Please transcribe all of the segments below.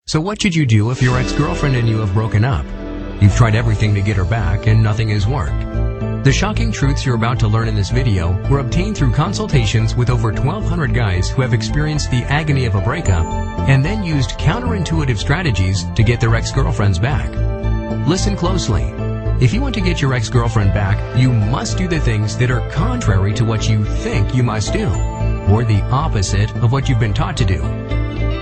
So what should you do if your ex-girlfriend and you have broken up? You've tried everything to get her back and nothing has worked. The shocking truths you're about to learn in this video were obtained through consultations with over 1,200 guys who have experienced the agony of a breakup and then used counterintuitive strategies to get their ex-girlfriends back. Listen closely. If you want to get your ex-girlfriend back, you must do the things that are contrary to what you think you must do, or the opposite of what you've been taught to do.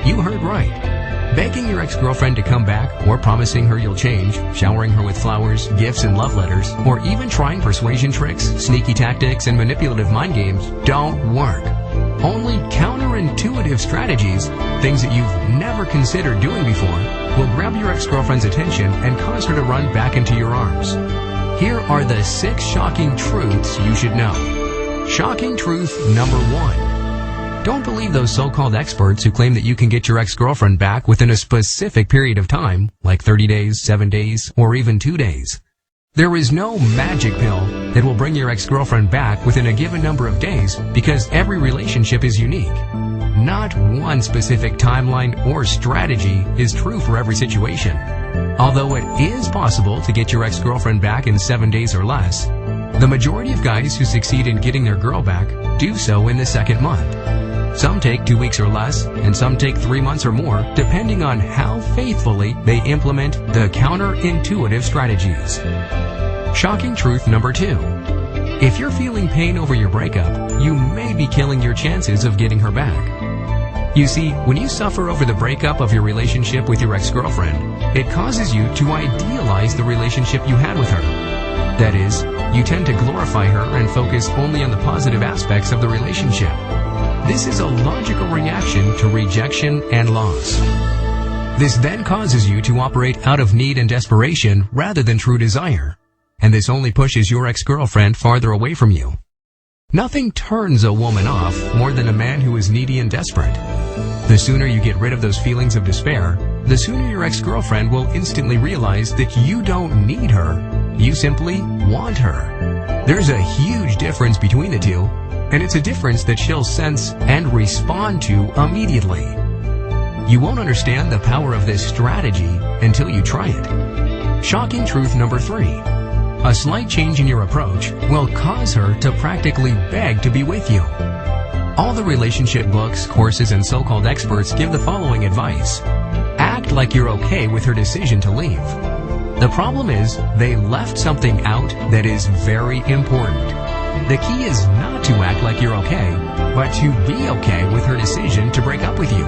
You heard right. Begging your ex-girlfriend to come back, or promising her you'll change, showering her with flowers, gifts, and love letters, or even trying persuasion tricks, sneaky tactics, and manipulative mind games don't work. Only counterintuitive strategies, things that you've never considered doing before, will grab your ex-girlfriend's attention and cause her to run back into your arms. Here are the 6 shocking truths you should know. Shocking truth number 1. Don't believe those so-called experts who claim that you can get your ex-girlfriend back within a specific period of time, like 30 days, 7 days, or even 2 days. There is no magic pill that will bring your ex-girlfriend back within a given number of days because every relationship is unique. Not one specific timeline or strategy is true for every situation. Although it is possible to get your ex-girlfriend back in 7 days or less, the majority of guys who succeed in getting their girl back do so in the second month. Some take 2 weeks or less, and some take 3 months or more, depending on how faithfully they implement the counterintuitive strategies. Shocking truth number 2. If you're feeling pain over your breakup, you may be killing your chances of getting her back. You see, when you suffer over the breakup of your relationship with your ex-girlfriend, it causes you to idealize the relationship you had with her. That is, you tend to glorify her and focus only on the positive aspects of the relationship. This is a logical reaction to rejection and loss. This then causes you to operate out of need and desperation rather than true desire. And this only pushes your ex-girlfriend farther away from you. Nothing turns a woman off more than a man who is needy and desperate. The sooner you get rid of those feelings of despair, the sooner your ex-girlfriend will instantly realize that you don't need her, you simply want her. There's a huge difference between the two, and it's a difference that she'll sense and respond to immediately. You won't understand the power of this strategy until you try it. Shocking truth number 3. A slight change in your approach will cause her to practically beg to be with you. All the relationship books, courses, and so-called experts give the following advice. Act like you're okay with her decision to leave. The problem is, they left something out that is very important. The key is not to act like you're okay, but to be okay with her decision to break up with you.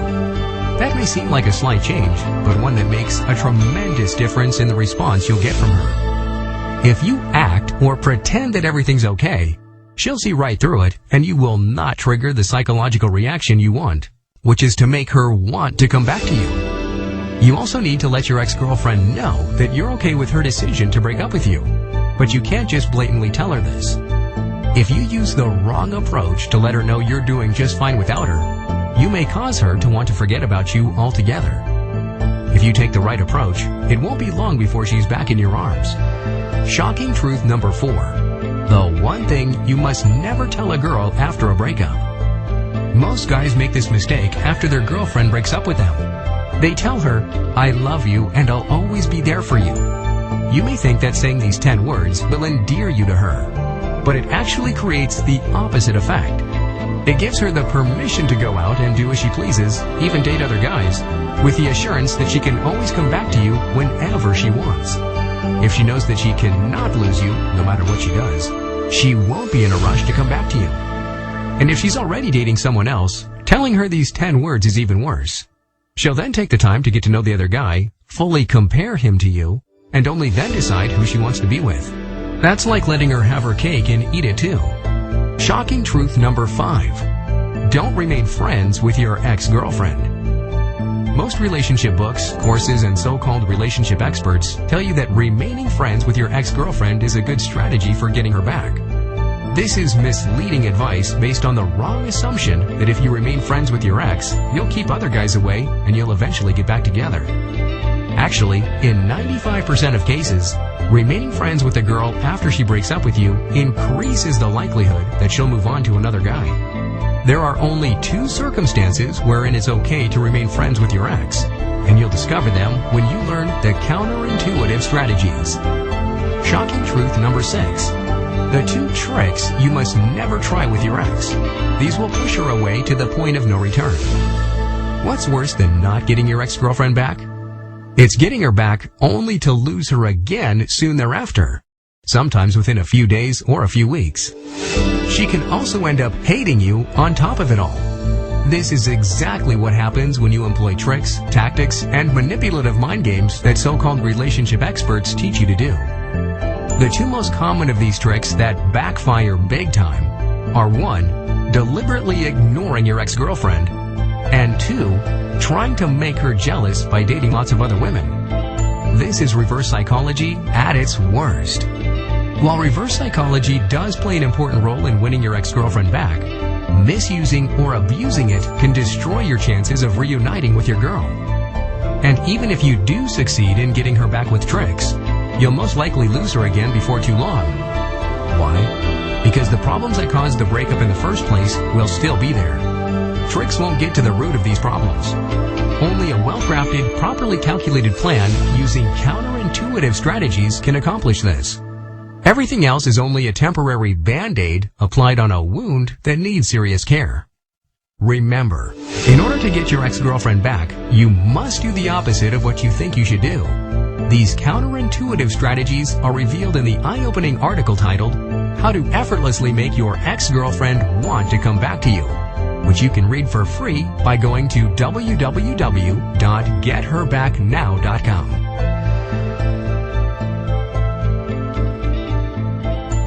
That may seem like a slight change, but one that makes a tremendous difference in the response you'll get from her. If you act or pretend that everything's okay, she'll see right through it, and you will not trigger the psychological reaction you want, which is to make her want to come back to you. You also need to let your ex-girlfriend know that you're okay with her decision to break up with you, but you can't just blatantly tell her this. If you use the wrong approach to let her know you're doing just fine without her, you may cause her to want to forget about you altogether. If you take the right approach, it won't be long before she's back in your arms. Shocking truth number 4. The one thing you must never tell a girl after a breakup. Most guys make this mistake after their girlfriend breaks up with them. They tell her, "I love you and I'll always be there for you." You may think that saying these 10 words will endear you to her, but it actually creates the opposite effect. It gives her the permission to go out and do as she pleases, even date other guys, with the assurance that she can always come back to you whenever she wants. If she knows that she cannot lose you, no matter what she does, she won't be in a rush to come back to you. And if she's already dating someone else, telling her these 10 words is even worse. She'll then take the time to get to know the other guy, fully compare him to you, and only then decide who she wants to be with. That's like letting her have her cake and eat it too. Shocking truth number 5. Don't remain friends with your ex-girlfriend. Most relationship books, courses, and so-called relationship experts tell you that remaining friends with your ex-girlfriend is a good strategy for getting her back. This is misleading advice based on the wrong assumption that if you remain friends with your ex, you'll keep other guys away and you'll eventually get back together. Actually, in 95% of cases, remaining friends with a girl after she breaks up with you increases the likelihood that she'll move on to another guy. There are only 2 circumstances wherein it's okay to remain friends with your ex, and you'll discover discover them when you learn the counterintuitive strategies. Shocking truth number 6. The 2 tricks you must never try with your ex. These will push her away to the point of no return. What's worse than not getting your ex-girlfriend back? It's getting her back only to lose her again soon thereafter, sometimes within a few days or a few weeks. She can also end up hating you on top of it all. This is exactly what happens when you employ tricks, tactics, and manipulative mind games that so-called relationship experts teach you to do. The 2 most common of these tricks that backfire big time are 1. Deliberately ignoring your ex-girlfriend, and 2. Trying to make her jealous by dating lots of other women. This is reverse psychology at its worst. While reverse psychology does play an important role in winning your ex-girlfriend back, misusing or abusing it can destroy your chances of reuniting with your girl. And even if you do succeed in getting her back with tricks, you'll most likely lose her again before too long. Why? Because the problems that caused the breakup in the first place will still be there. Tricks won't get to the root of these problems. Only a well-crafted, properly calculated plan using counterintuitive strategies can accomplish this. Everything else is only a temporary band-aid applied on a wound that needs serious care. Remember, in order to get your ex-girlfriend back, you must do the opposite of what you think you should do. These counterintuitive strategies are revealed in the eye-opening article titled, How to Effortlessly Make Your Ex-Girlfriend Want to Come Back to You, which you can read for free by going to www.getherbacknow.com.